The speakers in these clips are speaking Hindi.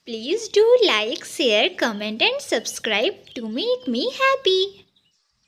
Please do like, share, comment and subscribe to make me happy।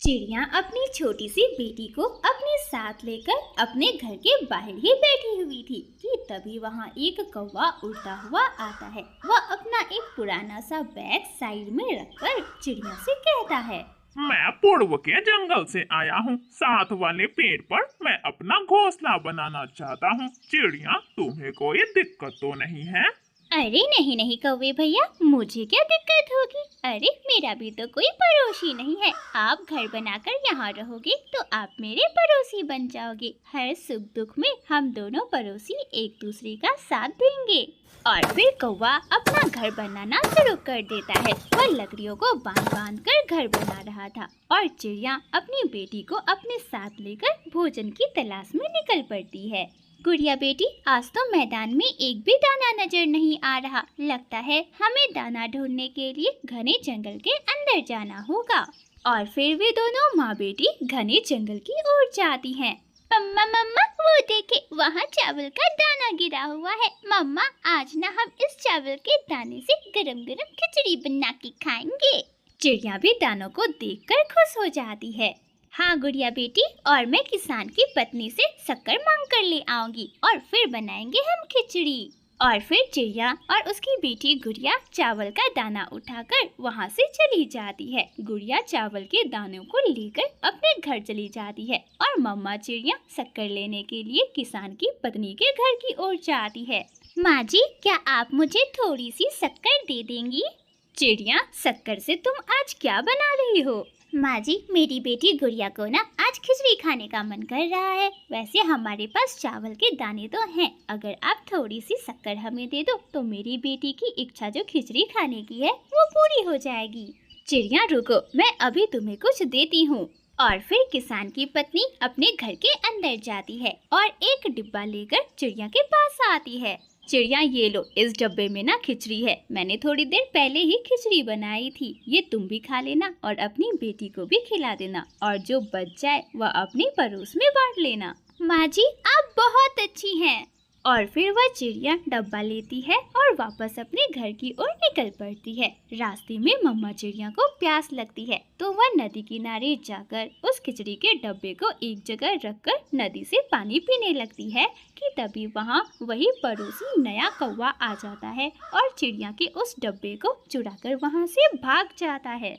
चिड़िया अपनी छोटी सी बेटी को अपने साथ लेकर अपने घर के बाहर ही बैठी हुई थी कि तभी वहाँ एक कौवा उड़ता हुआ आता है। वह अपना एक पुराना सा बैग साइड में रखकर चिड़िया से कहता है, मैं पूर्व के जंगल से आया हूँ। साथ वाले पेड़ पर मैं अपना घोंसला बनाना चाहता हूँ। चिड़िया, तुम्हें कोई दिक्कत तो नहीं है? अरे नहीं नहीं कौवे भैया, मुझे क्या दिक्कत होगी। अरे मेरा भी तो कोई पड़ोसी नहीं है। आप घर बनाकर यहाँ रहोगे तो आप मेरे पड़ोसी बन जाओगे। हर सुख दुख में हम दोनों पड़ोसी एक दूसरे का साथ देंगे। और फिर कौवा अपना घर बनाना शुरू कर देता है। वह लकड़ियों को बांध बांध कर घर बना रहा था और चिड़िया अपनी बेटी को अपने साथ लेकर भोजन की तलाश में निकल पड़ती है। गुड़िया बेटी, आज तो मैदान में एक भी दाना नजर नहीं आ रहा। लगता है हमें दाना ढूंढने के लिए घने जंगल के अंदर जाना होगा। और फिर वे दोनों माँ बेटी घने जंगल की ओर जाती हैं। मम्मा मम्मा, वो देखे वहाँ चावल का दाना गिरा हुआ है। मम्मा, आज ना हम इस चावल के दाने से गरम गरम खिचड़ी बना के खाएंगे। चिड़िया भी दानों को देखकर खुश हो जाती है। हाँ गुड़िया बेटी, और मैं किसान की पत्नी से शक्कर मांग कर ले आऊंगी और फिर बनाएंगे हम खिचड़ी। और फिर चिड़िया और उसकी बेटी गुड़िया चावल का दाना उठाकर वहाँ से चली जाती है। गुड़िया चावल के दानों को लेकर अपने घर चली जाती है और मम्मा चिड़िया शक्कर लेने के लिए किसान की पत्नी के घर की ओर जाती है। माँ जी, क्या आप मुझे थोड़ी सी शक्कर दे देंगी? चिड़िया, शक्कर से तुम आज क्या बना रही हो? माँ जी, मेरी बेटी गुड़िया को ना आज खिचड़ी खाने का मन कर रहा है। वैसे हमारे पास चावल के दाने तो हैं। अगर आप थोड़ी सी शक्कर हमें दे दो तो मेरी बेटी की इच्छा जो खिचड़ी खाने की है वो पूरी हो जाएगी। चिड़िया रुको, मैं अभी तुम्हें कुछ देती हूँ। और फिर किसान की पत्नी अपने घर के अंदर जाती है और एक डिब्बा लेकर चिड़िया के पास आती है। चिड़िया, ये लो, इस डब्बे में ना खिचड़ी है। मैंने थोड़ी देर पहले ही खिचड़ी बनाई थी। ये तुम भी खा लेना और अपनी बेटी को भी खिला देना और जो बच जाए वह अपने पड़ोस में बांट लेना। माँ जी, आप बहुत अच्छी हैं। और फिर वह चिड़िया डब्बा लेती है और वापस अपने घर की ओर निकल पड़ती है। रास्ते में मम्मा चिड़िया को प्यास लगती है तो वह नदी किनारे जाकर उस खिचड़ी के डब्बे को एक जगह रखकर नदी से पानी पीने लगती है कि तभी वहाँ वही पड़ोसी नया कौवा आ जाता है और चिड़िया के उस डब्बे को चुराकर वहाँ से भाग जाता है।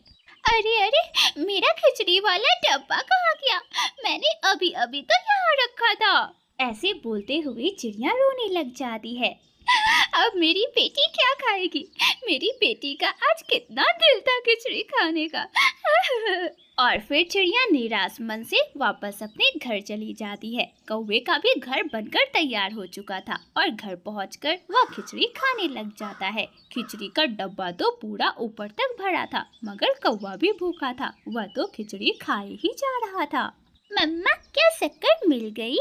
अरे अरे, मेरा खिचड़ी वाला डब्बा कहाँ गया? मैंने अभी अभी तो यहाँ रखा था। ऐसे बोलते हुए चिड़िया रोने लग जाती है। अब मेरी बेटी क्या खाएगी? मेरी बेटी का आज कितना दिल था खिचड़ी खाने का। और फिर चिड़िया निराश मन से वापस अपने घर चली जाती है। कौवे का भी घर बनकर तैयार हो चुका था और घर पहुंचकर वह खिचड़ी खाने लग जाता है। खिचड़ी का डब्बा तो पूरा ऊपर तक भरा था मगर कौवा भी भूखा था। वह तो खिचड़ी खाए ही जा रहा था। मम्मा, क्या शक्कर मिल गई?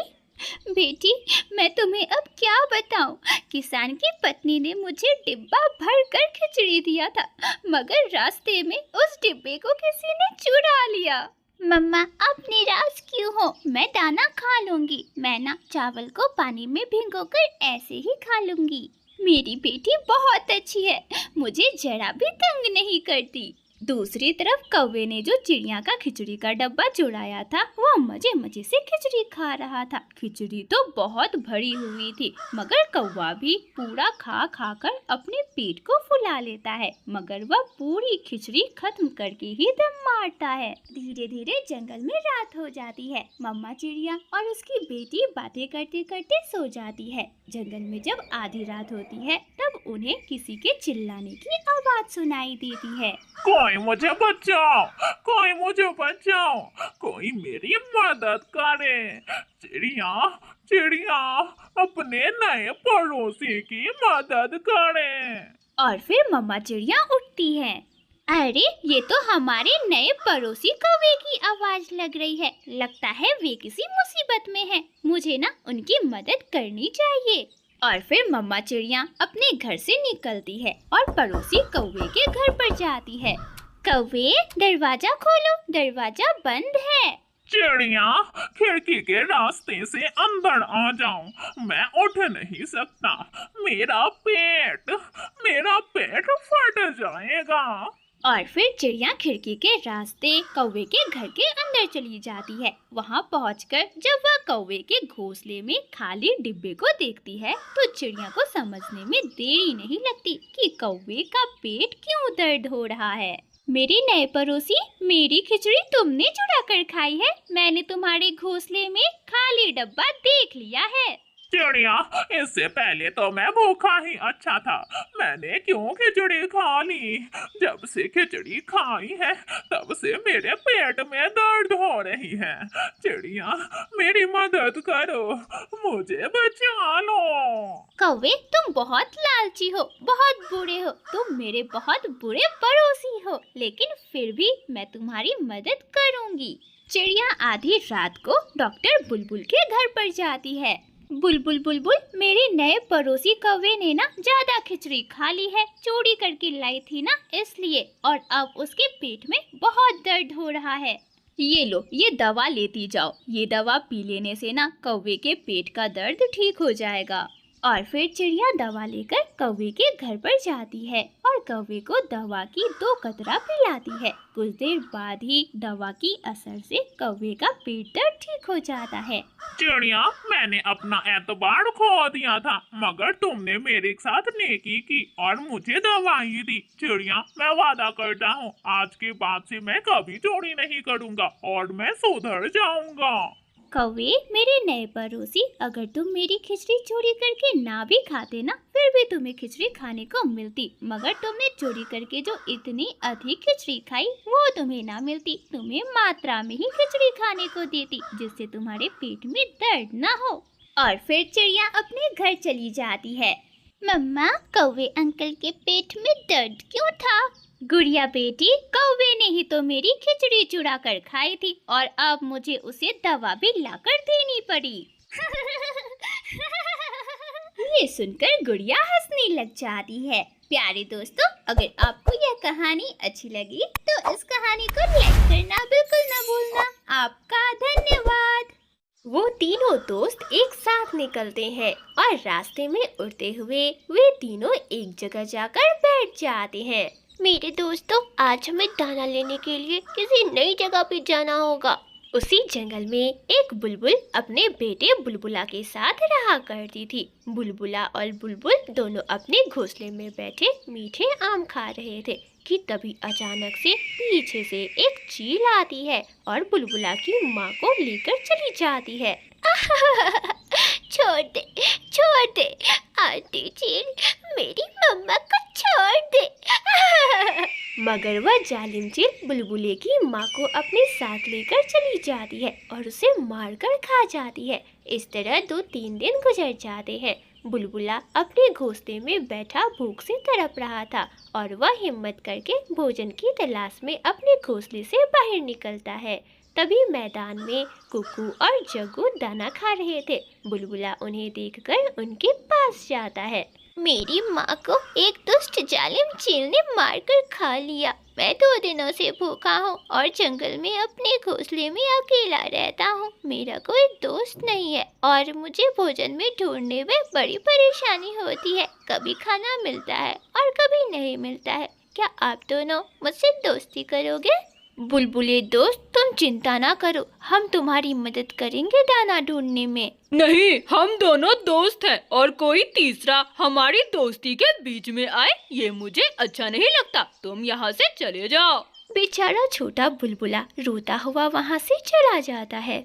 बेटी, मैं तुम्हें अब क्या बताऊं? किसान की पत्नी ने मुझे डिब्बा भर कर खिचड़ी दिया था मगर रास्ते में उस डिब्बे को किसी ने चुरा लिया। मम्मा, आप निराश क्यों हो? मैं दाना खा लूंगी। मैं ना चावल को पानी में भिगोकर ऐसे ही खा लूंगी। मेरी बेटी बहुत अच्छी है, मुझे जरा भी तंग नहीं करती। दूसरी तरफ कौवे ने जो चिड़िया का खिचड़ी का डब्बा चुराया था वह मजे मजे से खिचड़ी खा रहा था। खिचड़ी तो बहुत भरी हुई थी मगर कौवा भी पूरा खा खा कर अपने पेट को फुला लेता है मगर वह पूरी खिचड़ी खत्म करके ही दम मारता है। धीरे धीरे जंगल में रात हो जाती है। मम्मा चिड़िया और उसकी बेटी बातें करते करते सो जाती है। जंगल में जब आधी रात होती है तब उन्हें किसी के चिल्लाने की आवाज सुनाई देती है। कोई मुझे बचाओ, कोई मुझे बचाओ, कोई मेरी मदद करे। चिड़िया, चिड़िया, अपने नए पड़ोसी की मदद करे। और फिर मम्मा चिड़िया उठती है। अरे, ये तो हमारे नए पड़ोसी कौवे की आवाज लग रही है। लगता है वे किसी मुसीबत में हैं। मुझे ना उनकी मदद करनी चाहिए। और फिर मम्मा चिड़िया अपने घर से निकलती है और पड़ोसी कौवे के घर पर जाती है। कौवे, दरवाजा खोलो, दरवाजा बंद है। चिड़िया, खिड़की के रास्ते से अंदर आ जाओ, मैं उठ नहीं सकता। मेरा पेट फट जाएगा। और फिर चिड़िया खिड़की के रास्ते कौवे के घर के अंदर चली जाती है। वहाँ पहुंचकर जब वह कौवे के घोंसले में खाली डिब्बे को देखती है तो चिड़िया को समझने में देरी नहीं लगती कि कौवे का पेट क्यों दर्द हो रहा है। मेरे नए पड़ोसी, मेरी खिचड़ी तुमने चुरा कर खाई है। मैंने तुम्हारे घोंसले में खाली डब्बा देख लिया है। चिड़िया, इससे पहले तो मैं भूखा ही अच्छा था। मैंने क्यों खिचड़ी खा ली? जब से खिचड़ी खाई है तब से मेरे पेट में दर्द हो रही है। चिड़िया, मेरी मदद करो, मुझे बचा लो। कौवे, तुम बहुत लालची हो, बहुत बुरे हो, तुम मेरे बहुत बुरे पड़ोसी हो, लेकिन फिर भी मैं तुम्हारी मदद करूंगी। चिड़िया आधी रात को डॉक्टर बुलबुल के घर पर जाती है। बुलबुल बुलबुल, मेरे नए पड़ोसी कौवे ने ना ज्यादा खिचड़ी खा ली है, चोरी करके लाई थी ना इसलिए, और अब उसके पेट में बहुत दर्द हो रहा है। ये लो, ये दवा लेती जाओ। ये दवा पी लेने से ना कौवे के पेट का दर्द ठीक हो जाएगा। और फिर चिड़िया दवा लेकर कौवे के घर पर जाती है और कौवे को दवा की 2 कतरा पिलाती है। कुछ देर बाद ही दवा की असर से कौवे का पेट दर्द ठीक हो जाता है। चिड़िया, मैंने अपना एतबार खो दिया था, मगर तुमने मेरे साथ नेकी की और मुझे दवाई दी। चिड़िया, मैं वादा करता हूँ आज के बाद से मैं कभी चोरी नहीं करूँगा और मैं सुधर जाऊँगा। कौवे, मेरे नए पड़ोसी, अगर तुम मेरी खिचड़ी चोरी करके ना भी खाते ना, फिर भी तुम्हें खिचड़ी खाने को मिलती, मगर तुमने चोरी करके जो इतनी अधिक खिचड़ी खाई वो तुम्हें ना मिलती। तुम्हें मात्रा में ही खिचड़ी खाने को देती जिससे तुम्हारे पेट में दर्द ना हो। और फिर चिड़िया अपने घर चली जाती है। मम्मा, कौवे अंकल के पेट में दर्द क्यों था? गुड़िया बेटी, कौवे ने ही तो मेरी खिचड़ी चुरा कर खाई थी और अब मुझे उसे दवा भी लाकर देनी पड़ी। ये सुनकर गुड़िया हंसने लग जाती है। प्यारे दोस्तों, अगर आपको यह कहानी अच्छी लगी तो इस कहानी को लाइक करना बिल्कुल न भूलना। आपका धन्यवाद। वो तीनों दोस्त एक साथ निकलते हैं और रास्ते में उड़ते हुए वे तीनों एक जगह जाकर बैठ जाते हैं। मेरे दोस्तों, आज हमें दाना लेने के लिए किसी नई जगह पे जाना होगा। उसी जंगल में एक बुलबुल अपने बेटे बुलबुला के साथ रहा करती थी। बुलबुला और बुलबुल दोनों अपने घोंसले में बैठे मीठे आम खा रहे थे कि तभी अचानक से पीछे से एक चील आती है और बुलबुला की माँ को लेकर चली जाती है। छोड़ दे आती चील, मेरी मम्मा को छोड़ दे। मगर वह जालिम चील बुलबुले की माँ को अपने साथ लेकर चली जाती है और उसे मारकर खा जाती है। इस तरह 2-3 दिन गुजर जाते हैं। बुलबुला अपने घोंसले में बैठा भूख से तड़प रहा था और वह हिम्मत करके भोजन की तलाश में अपने घोंसले से बाहर निकलता है। तभी मैदान में कुकू और जग्गू दाना खा रहे थे। बुलबुला उन्हें देखकर उनके पास जाता है। मेरी माँ को एक दुष्ट जालिम चील ने मारकर खा लिया। मैं 2 दिनों से भूखा हूँ और जंगल में अपने घोंसले में अकेला रहता हूँ। मेरा कोई दोस्त नहीं है और मुझे भोजन में ढूंढने में बड़ी परेशानी होती है। कभी खाना मिलता है और कभी नहीं मिलता है। क्या आप दोनों मुझसे दोस्ती करोगे? बुलबुले दोस्त, तुम चिंता ना करो, हम तुम्हारी मदद करेंगे दाना ढूंढने में। नहीं, हम दोनों दोस्त हैं और कोई तीसरा हमारी दोस्ती के बीच में आए ये मुझे अच्छा नहीं लगता। तुम यहाँ से चले जाओ। बेचारा छोटा बुलबुला रोता हुआ वहाँ से चला जाता है।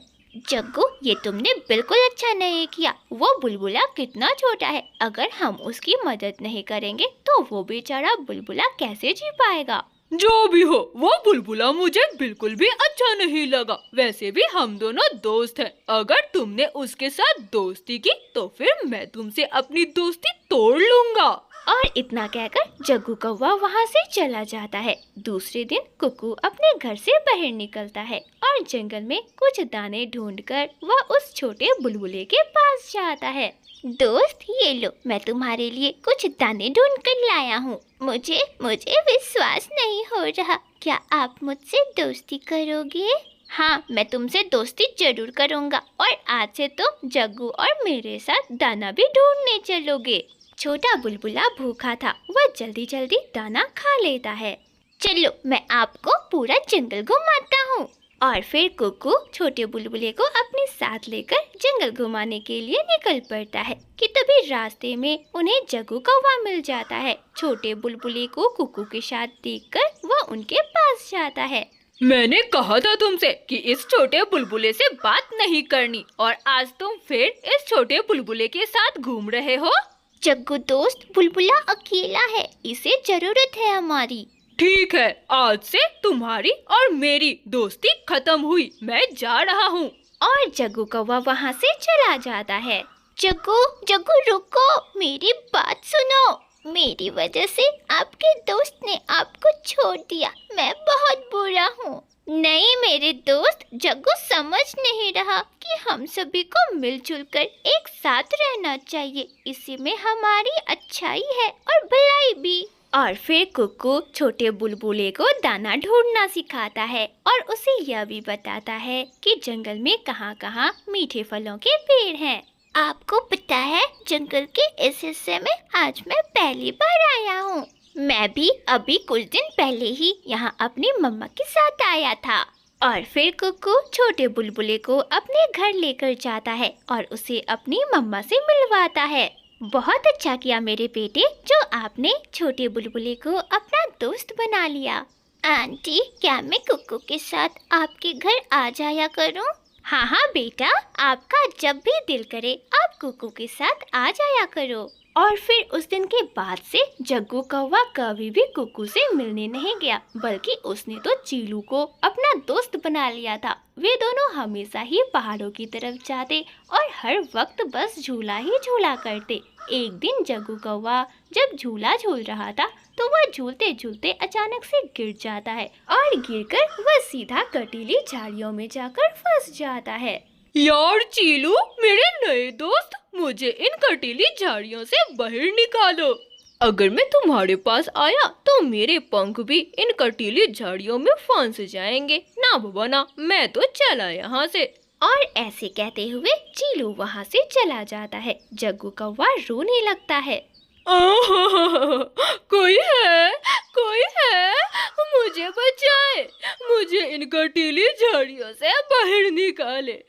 जग्गू, ये तुमने बिल्कुल अच्छा नहीं किया। वो बुलबुला कितना छोटा है, अगर हम उसकी मदद नहीं करेंगे तो वो बेचारा बुलबुला कैसे जी पाएगा। जो भी हो, वो बुलबुला मुझे बिल्कुल भी अच्छा नहीं लगा। वैसे भी हम दोनों दोस्त हैं। अगर तुमने उसके साथ दोस्ती की तो फिर मैं तुमसे अपनी दोस्ती तोड़ लूंगा। और इतना कहकर जग्गू कौवा वहाँ से चला जाता है। दूसरे दिन कुकू अपने घर से बाहर निकलता है और जंगल में कुछ दाने ढूंढकर वह उस छोटे बुलबुले के पास जाता है। दोस्त, ये लो, मैं तुम्हारे लिए कुछ दाने ढूंढ कर लाया हूँ। मुझे विश्वास नहीं हो रहा, क्या आप मुझसे दोस्ती करोगे? हाँ, मैं तुमसे दोस्ती जरूर करूँगा और आज से तुम जग्गू और मेरे साथ दाना भी ढूंढने चलोगे। छोटा बुलबुला भूखा था, वह जल्दी जल्दी दाना खा लेता है। चलो, मैं आपको पूरा जंगल घुमाता हूँ। और फिर कुकू छोटे बुलबुले को अपने साथ लेकर जंगल घुमाने के लिए निकल पड़ता है कि तभी रास्ते में उन्हें जग्गू कौवा मिल जाता है। छोटे बुलबुले को कुकू के साथ देखकर वह उनके पास जाता है। मैंने कहा था तुमसे कि इस छोटे बुलबुले से बात नहीं करनी, और आज तुम फिर इस छोटे बुलबुले के साथ घूम रहे हो। जग्गू दोस्त, बुलबुला अकेला है, इसे जरूरत है हमारी। ठीक है, आज से तुम्हारी और मेरी दोस्ती खत्म हुई, मैं जा रहा हूँ। और जग्गू कौवा वहाँ से चला जाता है। जग्गू, जग्गू रुको, मेरी बात सुनो। मेरी वजह से आपके दोस्त ने आपको छोड़ दिया, मैं बहुत बुरा हूँ। नहीं मेरे दोस्त, जग्गू समझ नहीं रहा कि हम सभी को मिलजुल कर एक साथ रहना चाहिए, इसी में हमारी अच्छाई है और भलाई भी। और फिर कुकू छोटे बुलबुले को दाना ढूंढना सिखाता है और उसे यह भी बताता है कि जंगल में कहाँ-कहाँ मीठे फलों के पेड़ हैं। आपको पता है, जंगल के इस हिस्से में आज मैं पहली बार आया हूँ। मैं भी अभी कुछ दिन पहले ही यहाँ अपनी मम्मा के साथ आया था। और फिर कुकू छोटे बुलबुले को अपने घर लेकर जाता है और उसे अपनी मम्मा से मिलवाता है। बहुत अच्छा किया मेरे बेटे, जो आपने छोटे बुलबुले को अपना दोस्त बना लिया। आंटी, क्या मैं कुकू के साथ आपके घर आ जाया करूं? हाँ हाँ बेटा, आपका जब भी दिल करे आप कुकू के साथ आ जाया करो। और फिर उस दिन के बाद से जग्गू कौवा कभी भी कुकू से मिलने नहीं गया, बल्कि उसने तो चीलू को अपना दोस्त बना लिया था। वे दोनों हमेशा ही पहाड़ों की तरफ जाते और हर वक्त बस झूला ही झूला करते। एक दिन जग्गू कौवा जब झूला झूल रहा था तो वह झूलते झूलते अचानक से गिर जाता है और गिरकर वह सीधा कटीली झाड़ियों में जाकर फंस जाता है। यार चीलू, मेरे नए दोस्त, मुझे इन कटीली झाड़ियों से बाहर निकालो। अगर मैं तुम्हारे पास आया तो मेरे पंख भी इन कटीली झाड़ियों में फंस जाएंगे। ना बाबा ना, मैं तो चला यहाँ से। और ऐसे कहते हुए चीलू वहाँ से चला जाता है। जग्गू कौवा रोने लगता है। कोई है, कोई है, मुझे बचाए, मुझे इन कटीली झाड़ियों से बाहर निकाले।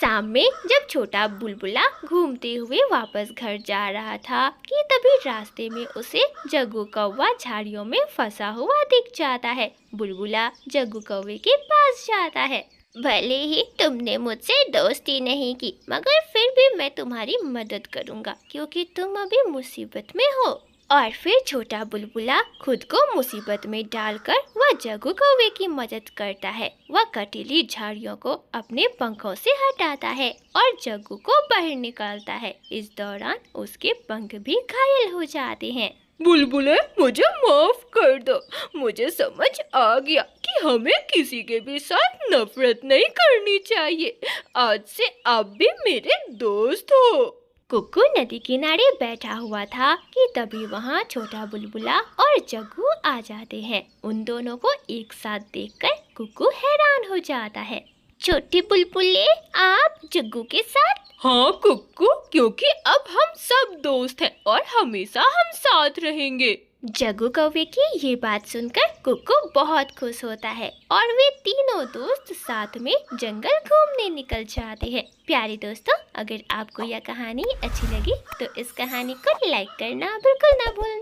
शाम में जब छोटा बुलबुला घूमते हुए वापस घर जा रहा था कि तभी रास्ते में उसे जग्गू कौवा झाड़ियों में फंसा हुआ दिख जाता है। बुलबुला जग्गू कौवे के पास जाता है। भले ही तुमने मुझसे दोस्ती नहीं की, मगर फिर भी मैं तुम्हारी मदद करूंगा क्योंकि तुम अभी मुसीबत में हो। और फिर छोटा बुलबुला खुद को मुसीबत में डालकर वह जग्गू कौवे की मदद करता है। वह कटीली झाड़ियों को अपने पंखों से हटाता है और जग्गू को बाहर निकालता है। इस दौरान उसके पंख भी घायल हो जाते हैं। बुलबुले, मुझे माफ कर दो, मुझे समझ आ गया कि हमें किसी के भी साथ नफरत नहीं करनी चाहिए। आज से आप भी मेरे दोस्त हो। कुकू नदी किनारे बैठा हुआ था कि तभी वहाँ छोटा बुलबुला और जग्गू आ जाते हैं। उन दोनों को एक साथ देखकर कुकू हैरान हो जाता है। छोटे बुलबुले, आप जग्गू के साथ? हाँ कुक्कू, क्योंकि अब हम सब दोस्त हैं और हमेशा हम साथ रहेंगे। जग्गू कौवे की ये बात सुनकर कुक्कू बहुत खुश होता है और वे तीनों दोस्त साथ में जंगल घूमने निकल जाते हैं। प्यारे दोस्तों, अगर आपको यह कहानी अच्छी लगी तो इस कहानी को लाइक करना बिल्कुल ना भूलना।